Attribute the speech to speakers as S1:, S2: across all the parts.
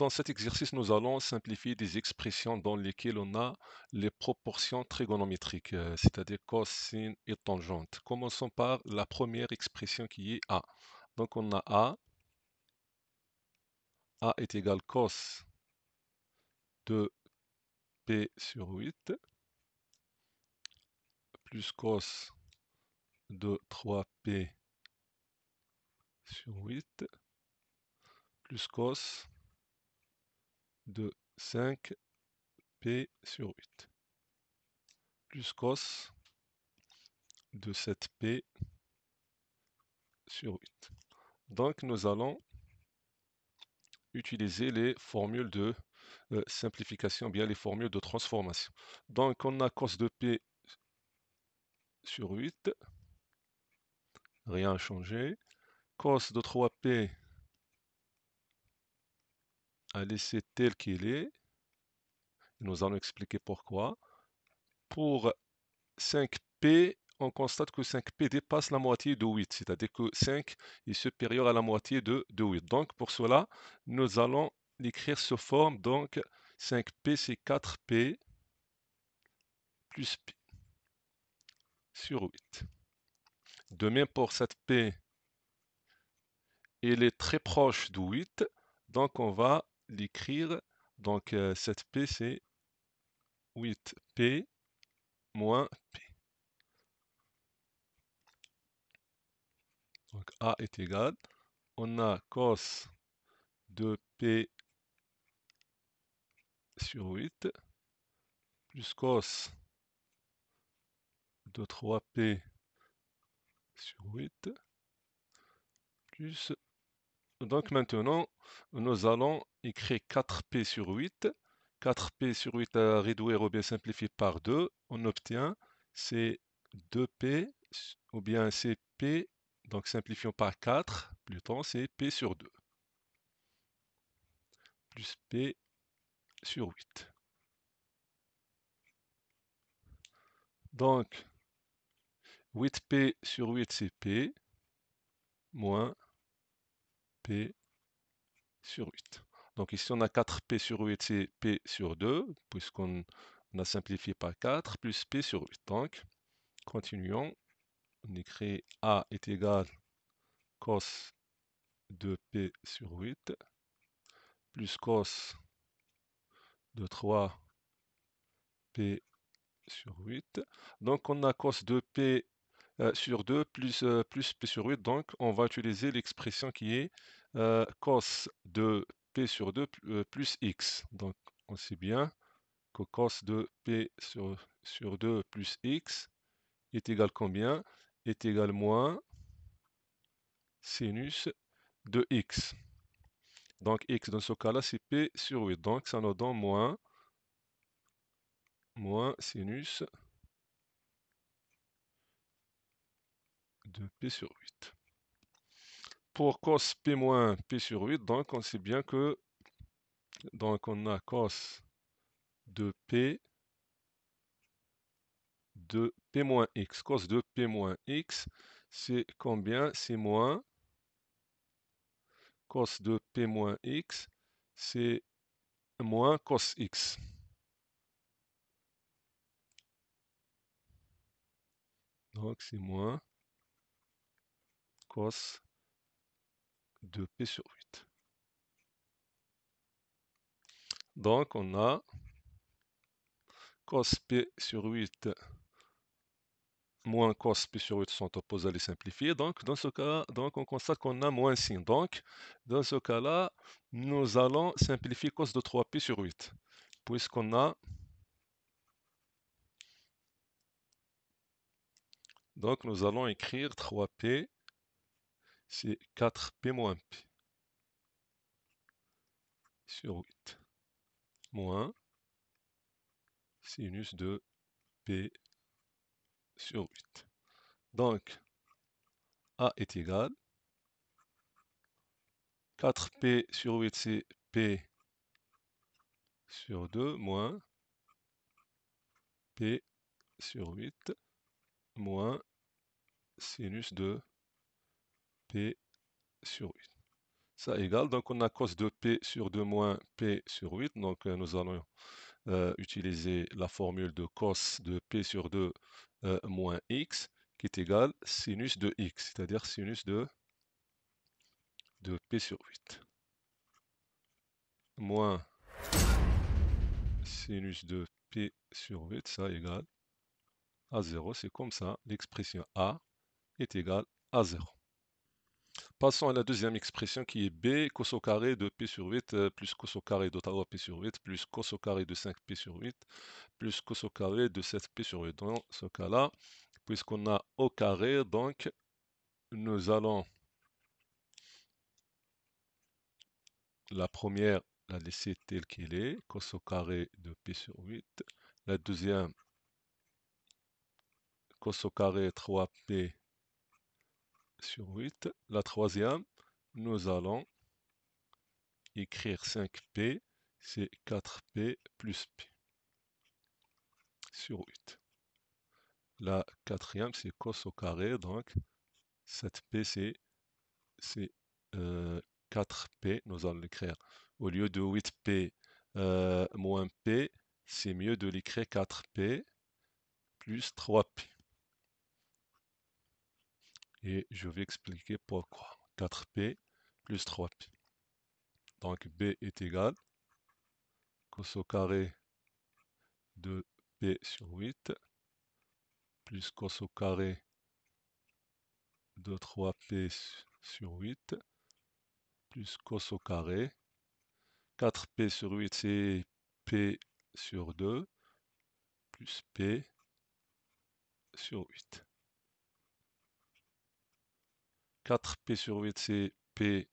S1: dans cet exercice, nous allons simplifier des expressions dans lesquelles on a les proportions trigonométriques, c'est-à-dire cosine et tangente. Commençons par la première expression qui est A. Donc on a A est égal cos de P sur 8 plus cos de 3P sur 8 plus cos de 5P sur 8 plus cos de 7P sur 8. Donc nous allons utiliser les formules de simplification, bien les formules de transformation. Donc on a cos de P sur 8, rien à changer. Cos de 3P à laisser tel qu'il est. Nous allons expliquer pourquoi. Pour 5P, on constate que 5P dépasse la moitié de 8, c'est-à-dire que 5 est supérieur à la moitié de 8. Donc pour cela, nous allons l'écrire sous forme, donc 5P c'est 4P plus P sur 8. De même pour cette P, elle est très proche de 8, donc on va l'écrire, donc cette P c'est 8P moins P. Donc A est égal, on a cos de P sur 8 plus cos de 3P sur 8 plus... Donc maintenant, nous allons écrire 4P sur 8. 4P sur 8 à réduire ou bien simplifier par 2. On obtient c'est 2P ou bien c'est P, donc simplifions par 4, plutôt c'est P sur 2 plus P sur 8. Donc 8P sur 8 c'est P moins P sur 8. Donc ici on a 4P sur 8 c'est P sur 2 puisqu'on a simplifié par 4 plus P sur 8. Donc continuons. On écrit A est égal cos de P sur 8 plus cos de 3P sur 8. Donc on a cos de P sur 2 plus, plus P sur 8. Donc on va utiliser l'expression qui est cos de P sur 2 plus X. Donc on sait bien que cos de P sur 2 plus X est égal combien? Est égal moins sinus de X. Donc X dans ce cas-là c'est P sur 8. Donc ça nous donne moins sinus de P sur 8. Pour cos P moins P sur 8, donc on sait bien que donc on a cos de P moins X. Cos de P moins X, c'est combien? C'est moins cos de P moins X, c'est moins cos X. Donc c'est moins cos de P sur 8. Donc on a cos P sur 8 moins cos P sur 8 sont opposés à les simplifier. Donc dans ce cas, donc on constate qu'on a moins signe. Donc dans ce cas-là, nous allons simplifier cos de 3P sur 8. Puisqu'on a... Donc nous allons écrire 3P, c'est 4P moins P sur 8. Moins sinus de P sur 8. Donc A est égal 4P sur 8 c'est P sur 2 moins P sur 8 moins sinus de P sur 8. Ça égale, donc on a cos de P sur 2 moins P sur 8, donc nous allons utiliser la formule de cos de P sur 2 moins X, qui est égal sinus de X, c'est-à-dire sinus de P sur 8, moins sinus de P sur 8, ça égale à 0, c'est comme ça, l'expression A est égale à 0. Passons à la deuxième expression qui est B cos au carré de P sur 8 plus cos au carré de 3P sur 8 plus cos au carré de 5P sur 8 plus cos au carré de 7P sur 8. Dans ce cas-là, puisqu'on a au carré, donc nous allons la première la laisser telle qu'elle est, cos au carré de P sur 8. La deuxième, cos au carré 3P sur 8. La troisième, nous allons écrire 5P, c'est 4P plus P sur 8. La quatrième, c'est cos au carré, donc 7P, c'est 4P, nous allons l'écrire. Au lieu de 8P moins P, c'est mieux de l'écrire 4P plus 3P. Et je vais expliquer pourquoi. 4P plus 3P. Donc B est égal cos au carré de P sur 8 plus cos au carré de 3P sur 8 plus cos au carré. 4P sur 8, c'est P sur 2 plus P sur 8. 4P sur 8, c'est P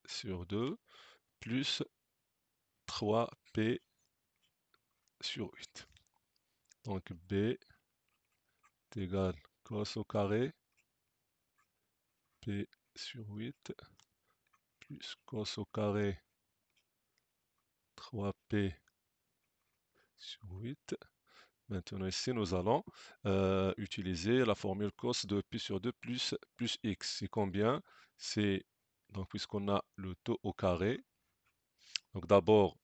S1: sur 2 plus 3P sur 8. Donc B est égal cos au carré P sur 8 plus cos au carré 3P sur 8. Maintenant ici nous allons utiliser la formule cos de P sur 2 plus X. C'est combien? C'est donc puisqu'on a le taux au carré. Donc d'abord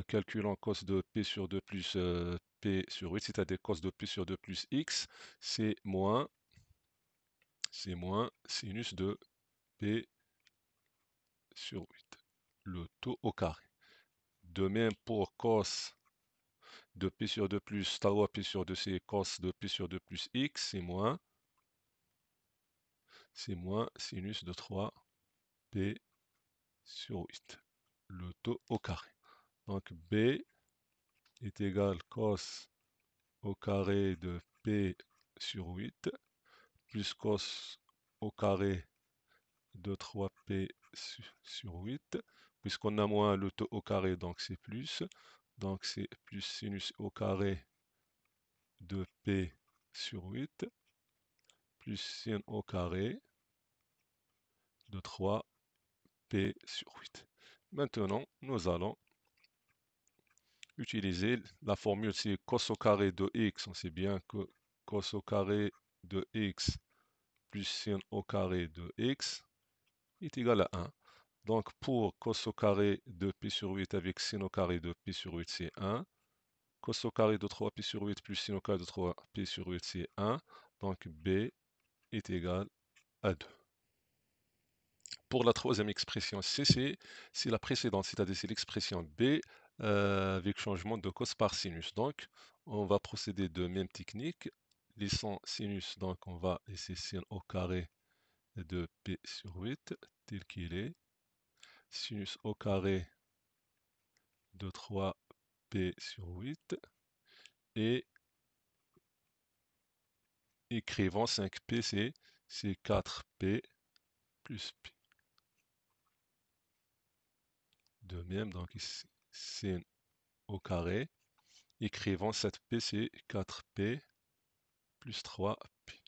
S1: calculons cos de P sur 2 plus P sur 8, c'est-à-dire cos de P sur 2 plus X, c'est moins sinus de P sur 8, le taux au carré. De même pour cos de P sur 2 plus tau P sur 2, c'est cos de P sur 2 plus X, c'est moins sinus de 3P sur 8, le taux au carré. Donc B est égal cos au carré de P sur 8 plus cos au carré de 3P sur 8. Puisqu'on a moins le taux au carré, donc c'est plus. Donc c'est plus sinus au carré de P sur 8 plus sin au carré de 3P sur 8. Maintenant, nous allons utiliser la formule, c'est cos au carré de x. On sait bien que cos au carré de x plus sin au carré de x est égal à 1. Donc pour cos au carré de pi sur 8 avec sin au carré de pi sur 8, c'est 1. Cos au carré de 3pi sur 8 plus sin au carré de 3pi sur 8, c'est 1. Donc B est égal à 2. Pour la troisième expression C, c'est la précédente, c'est-à-dire c'est l'expression B avec changement de cos par sinus. Donc on va procéder de même technique. Laissons sinus, donc on va laisser sin au carré de P sur 8 tel qu'il est. Sinus au carré de 3P sur 8 et écrivons 5P, c'est 4P plus P. De même, donc ici, sin au carré, écrivons 7P, c'est 4P plus 3P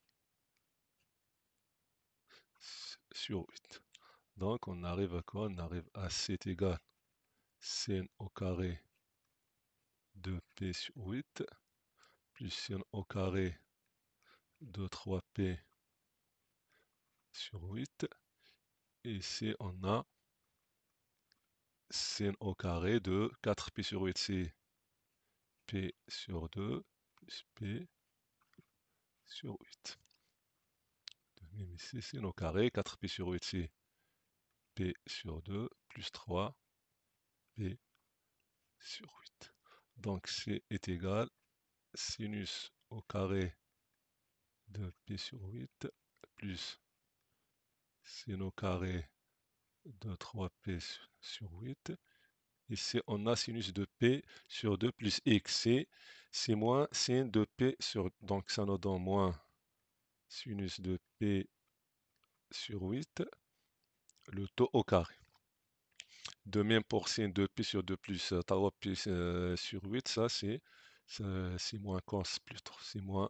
S1: sur 8. Donc on arrive à quoi? On arrive à 7 égale sin au carré de P sur 8 plus sin au carré de 3P sur 8 ici on a sin au carré de 4p sur 8, c'est p sur 2 plus p sur 8. Même ici, sin au carré, 4p sur 8, c'est p sur 2 plus 3p sur 8. Donc c est égal sinus au carré de p sur 8 plus sin au carré de 3p sur 8. Ici, on a sinus de p sur 2 plus x. C'est moins sin de p sur... Donc, ça nous donne moins sinus de p sur 8, le taux au carré. De même pour sin de p sur 2 plus tau p sur 8, ça c'est moins cos plutôt. C'est moins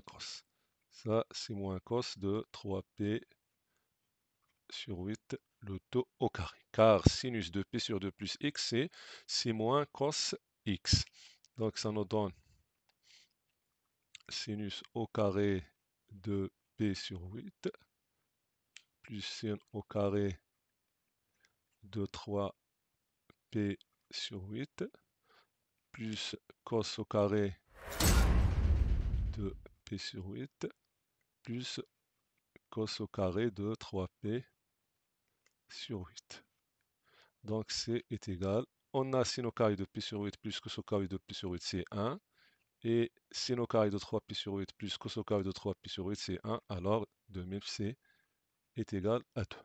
S1: cos. Ça, c'est moins cos de 3p sur 8, le taux au carré. Car sinus de p sur 2 plus x, c'est moins cos x. Donc ça nous donne sinus au carré de p sur 8 plus sin au carré de 3p sur 8 plus cos au carré de p sur 8 plus cos au carré de 3p sur 8. Donc c est égal, on a sin au carré de p sur 8 plus cos au carré de p sur 8, c'est 1. Et sin au carré de 3p sur 8 plus cos au carré de 3p sur 8, c'est 1. Alors, de même, c est égal à 2.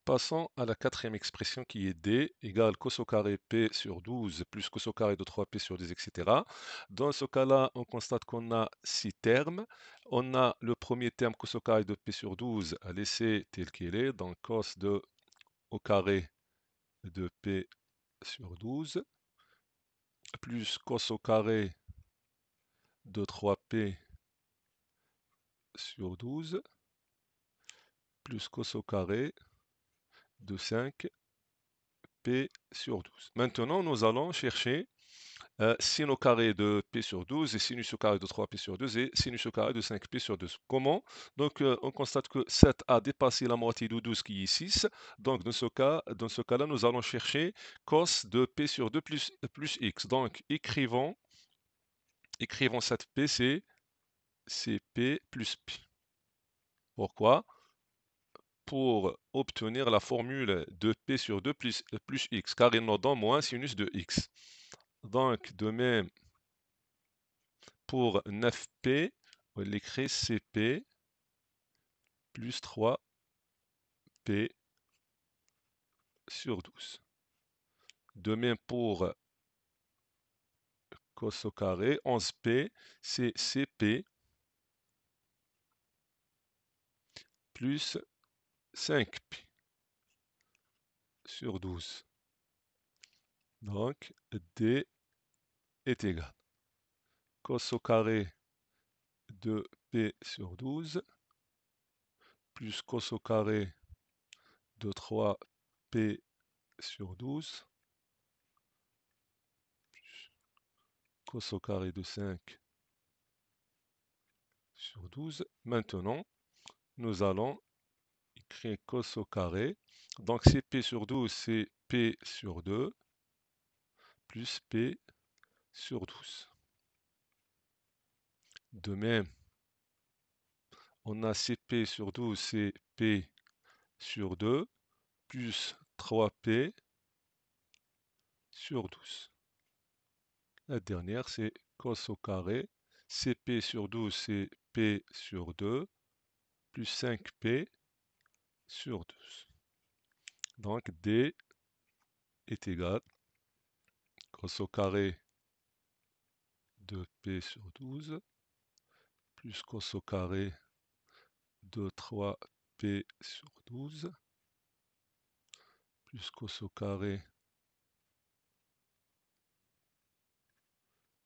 S1: Passons à la quatrième expression qui est d égale cos au carré p sur 12 plus cos au carré de 3p sur 10, etc. Dans ce cas-là, on constate qu'on a 6 termes. On a le premier terme cos au carré de p sur 12 à laisser tel qu'il est, donc cos de au carré de p sur 12 plus cos au carré de 3p sur 12 plus cos au carré de 5p sur 12. Maintenant, nous allons chercher sin au carré de p sur 12 et sinus au carré de 3p sur 2 et sinus au carré de 5p sur 2. Comment? Donc, on constate que 7 a dépassé la moitié de 12 qui est 6. Donc, dans ce cas-là, nous allons chercher cos de p sur 2 plus x. Donc, écrivons 7p, c'est p plus p. Pourquoi? Pour obtenir la formule de p sur 2 plus x, car il nous donne moins sinus de x. Donc, de même, pour 9p, on l'écrit cp plus 3p sur 12. De même, pour cos au carré, 11p, c'est cp plus 5p sur 12. Donc, d est égal cos au carré de p sur 12 plus cos au carré de 3p sur 12 plus cos au carré de 5 sur 12. Maintenant, nous allons écrire cos au carré. Donc, c'est p sur 12, c'est p sur 2 plus p sur 12. De même, on a cp sur 12, c'est p sur 2 plus 3p sur 12. La dernière, c'est cos au carré. Cp sur 12, c'est p sur 2 plus 5p sur 12. Donc, d est égal cos au carré de p sur 12 plus cos au carré de 3p sur 12 plus cos au carré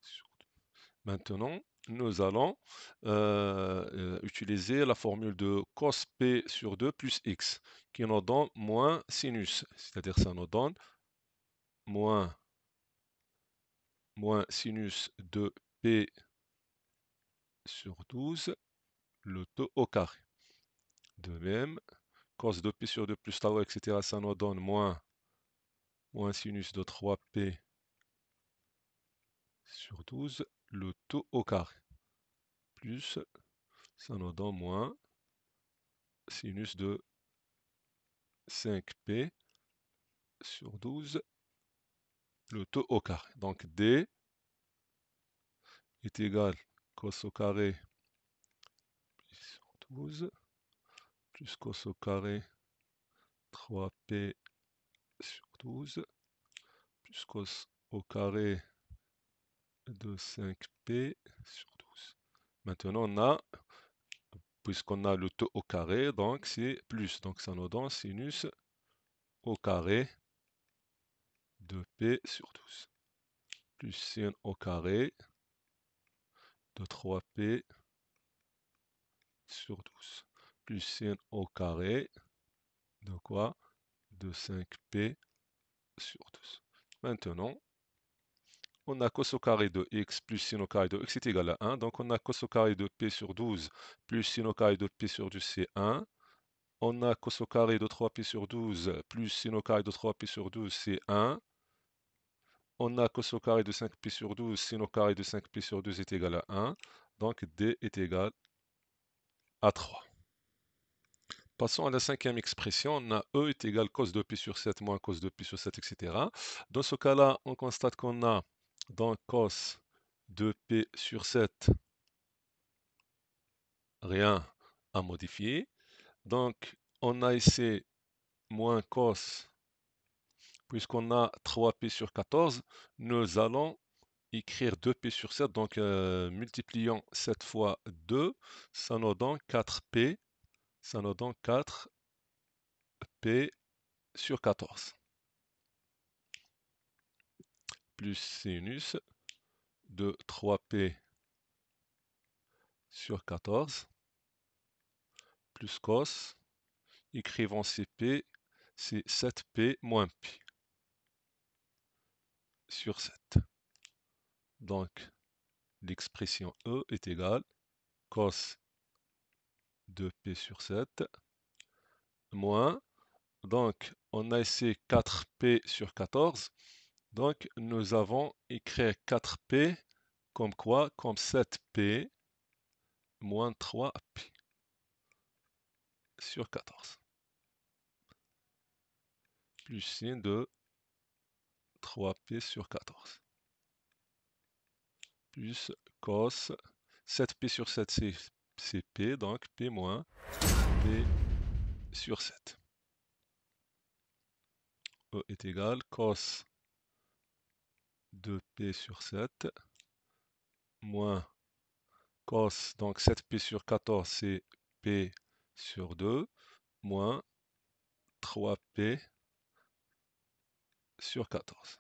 S1: sur 12. Maintenant, nous allons utiliser la formule de cos p sur 2 plus x qui nous donne moins sinus, c'est-à-dire ça nous donne moins sinus de p sur 12, le taux au carré. De même, cos de P sur 2 plus tau, etc., ça nous donne moins sinus de 3P sur 12, le tout au carré. Plus, ça nous donne moins sinus de 5P sur 12, le tout au carré. Donc D est égal cos au carré sur 12 plus cos au carré 3P sur 12 plus cos au carré de 5P sur 12. Maintenant, on a, puisqu'on a le taux au carré, donc c'est plus. Donc ça nous donne sinus au carré de P sur 12. Plus sin au carré de 3P sur 12. Plus sin au carré de quoi? De 5P sur 12. Maintenant, on a cos au carré de x plus sin au carré de x est égal à 1. Donc on a cos au carré de P sur 12 plus sin au carré de P sur 12, c'est 1. On a cos au carré de 3P sur 12 plus sin au carré de 3P sur 12, c'est 1. On a cos au carré de 5P sur 12, sin au carré de 5P sur 12 est égal à 1. Donc D est égal à 3. Passons à la cinquième expression. On a E est égal cos de P sur 7 moins cos de P sur 7, etc. Dans ce cas-là, on constate qu'on a donc cos de P sur 7, rien à modifier. Donc, on a ici moins cos, puisqu'on a 3P sur 14, nous allons écrire 2P sur 7, donc multipliant 7 fois 2, ça nous donne 4P, ça nous donne 4P sur 14, plus sinus de 3P sur 14, plus cos, écrivons CP, c'est 7P moins P sur 7. Donc, l'expression E est égale cos de P sur 7 moins, donc on a ici 4P sur 14, donc nous avons écrit 4P comme quoi? Comme 7P moins 3P sur 14, plus sin de 3P sur 14, plus cos 7P sur 7, c'est P, donc P moins P sur 7. E est égal cos de P sur 7 moins cos, donc 7P sur 14, c'est P sur 2, moins 3P sur 14,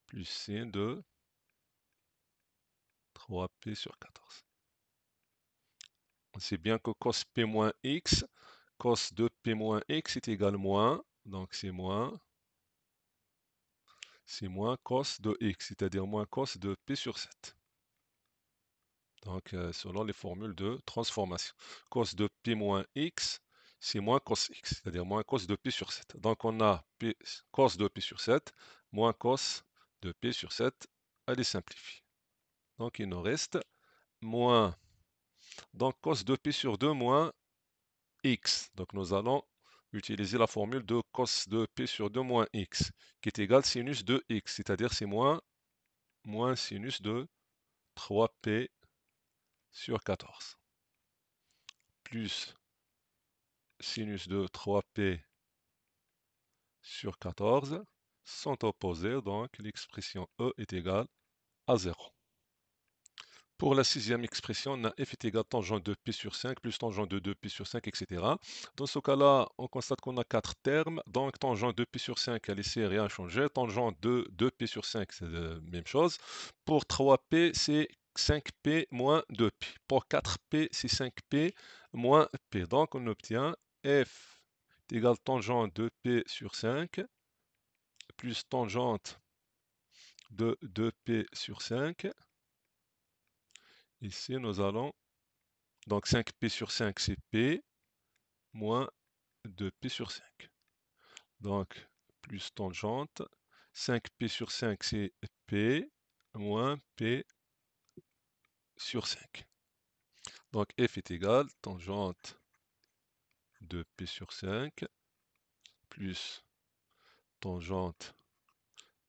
S1: plus sin de 3P sur 14. On sait bien que cos P moins X, cos de P moins X est égal moins, donc c'est moins cos de X, c'est-à-dire moins cos de P sur 7. Donc, selon les formules de transformation. Cos de P moins X, c'est moins cos X, c'est-à-dire moins cos de P sur 7. Donc, on a P, cos de P sur 7, moins cos de P sur 7, à les simplifier. Donc, il nous reste moins, donc cos de P sur 2 moins X. Donc, nous allons utiliser la formule de cos de P sur 2 moins X, qui est égal sinus de X, c'est-à-dire c'est moins sinus de 3P sur 14, plus sinus de 3P sur 14 sont opposés, donc l'expression E est égale à 0. Pour la sixième expression, on a f est égal à tangent de P sur 5 plus tangent de 2P sur 5, etc. Dans ce cas-là, on constate qu'on a 4 termes, donc tangent de P sur 5, elle ici, rien changé. Tangent de 2P sur 5, c'est la même chose. Pour 3P, c'est 5P moins 2P. Pour 4P, c'est 5P moins P. Donc on obtient f est égal à tangent de P sur 5 plus tangente de 2P sur 5. Ici, nous allons, donc 5P sur 5, c'est P, moins 2p sur 5. Donc, plus tangente, 5p sur 5 c'est p, moins p sur 5. Donc f est égal, tangente de p sur 5, plus tangente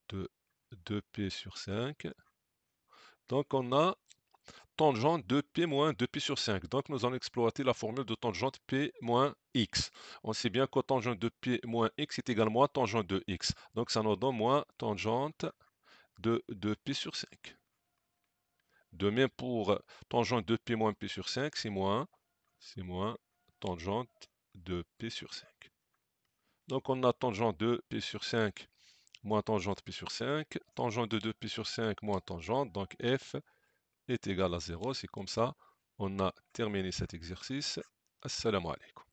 S1: de 2p sur 5. Donc on a tangente de p moins 2p sur 5. Donc nous allons exploiter la formule de tangente p moins x. On sait bien que tangente de p moins x est également tangente de x. Donc ça nous donne moins tangente de 2p sur 5. De même pour tangente de p moins p sur 5, c'est moins tangente de p sur 5. Donc on a tangente de p sur 5 moins tangente p sur 5, tangente de 2p sur 5 moins tangente, donc f est égal à 0. C'est comme ça, on a terminé cet exercice. Assalamu alaikum.